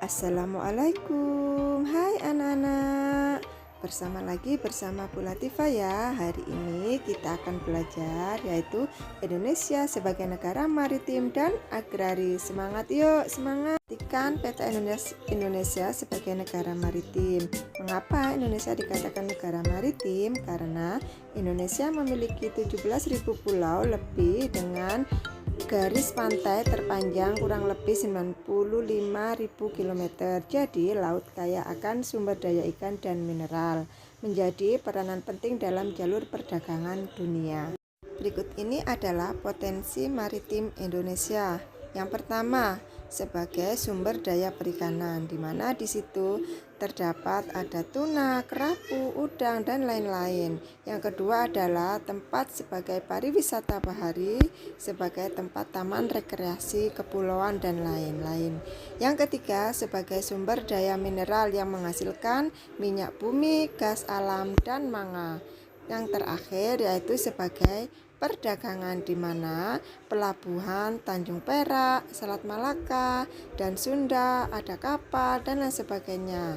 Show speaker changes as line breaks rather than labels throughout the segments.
Assalamualaikum, hai anak-anak. Bersama Bu Latifah ya. Hari ini kita akan belajar yaitu Indonesia sebagai negara maritim dan agraris. Semangat yuk, semangat. Artikan peta Indonesia sebagai negara maritim. Mengapa Indonesia dikatakan negara maritim? Karena Indonesia memiliki 17.000 pulau lebih dengan garis pantai terpanjang kurang lebih 95.000 km. Jadi, laut kaya akan sumber daya ikan dan mineral, menjadi peranan penting dalam jalur perdagangan dunia. Berikut ini adalah potensi maritim Indonesia. Yang pertama, sebagai sumber daya perikanan, di mana di situ terdapat ada tuna, kerapu, udang, dan lain-lain. Yang kedua adalah tempat sebagai pariwisata bahari, sebagai tempat taman rekreasi, kepulauan, dan lain-lain. Yang ketiga, sebagai sumber daya mineral yang menghasilkan minyak bumi, gas alam, dan manga. Yang terakhir yaitu sebagai perdagangan, di mana pelabuhan Tanjung Perak, Selat Malaka, dan Sunda, ada kapal, dan lain sebagainya.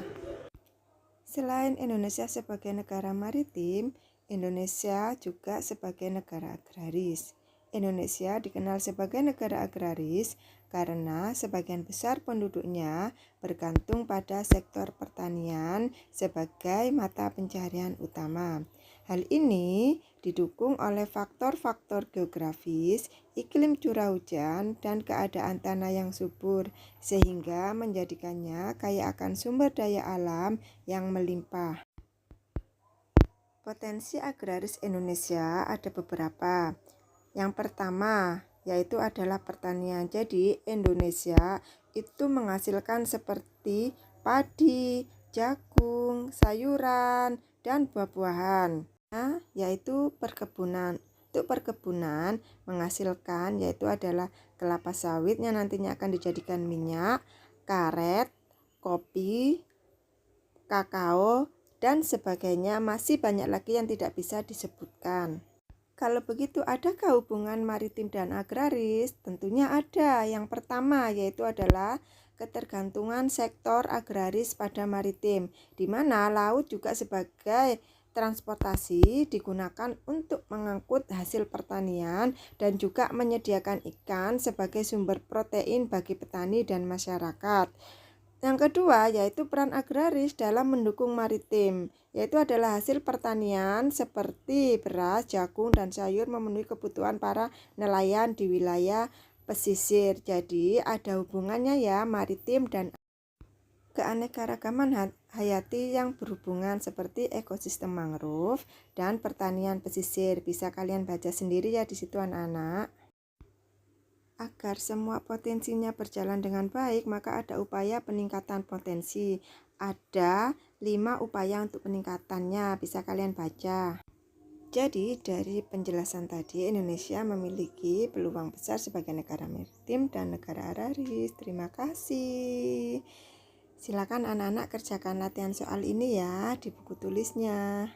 Selain Indonesia sebagai negara maritim, Indonesia juga sebagai negara agraris. Indonesia dikenal sebagai negara agraris karena sebagian besar penduduknya bergantung pada sektor pertanian sebagai mata pencaharian utama. Hal ini didukung oleh faktor-faktor geografis, iklim curah hujan, dan keadaan tanah yang subur, sehingga menjadikannya kaya akan sumber daya alam yang melimpah. Potensi agraris Indonesia ada beberapa. Yang pertama yaitu adalah pertanian. Jadi Indonesia itu menghasilkan seperti padi, jagung, sayuran, dan buah-buahan. Yaitu perkebunan. Untuk perkebunan menghasilkan yaitu adalah kelapa sawit yang nantinya akan dijadikan minyak, karet, kopi, kakao, dan sebagainya. Masih banyak lagi yang tidak bisa disebutkan. Kalau begitu, adakah hubungan maritim dan agraris? Tentunya ada. Yang pertama yaitu adalah ketergantungan sektor agraris pada maritim, di mana laut juga sebagai transportasi digunakan untuk mengangkut hasil pertanian dan juga menyediakan ikan sebagai sumber protein bagi petani dan masyarakat. Yang kedua yaitu peran agraris dalam mendukung maritim, yaitu adalah hasil pertanian seperti beras, jagung, dan sayur memenuhi kebutuhan para nelayan di wilayah pesisir. Jadi ada hubungannya ya maritim dan keanekaragaman hayati yang berhubungan seperti ekosistem mangrove dan pertanian pesisir. Bisa kalian baca sendiri ya di situ anak-anak. Agar semua potensinya berjalan dengan baik, maka ada upaya peningkatan potensi. Ada 5 upaya untuk peningkatannya, bisa kalian baca. Jadi dari penjelasan tadi, Indonesia memiliki peluang besar sebagai negara maritim dan negara agraris. Terima kasih. Silakan anak-anak kerjakan latihan soal ini ya di buku tulisnya.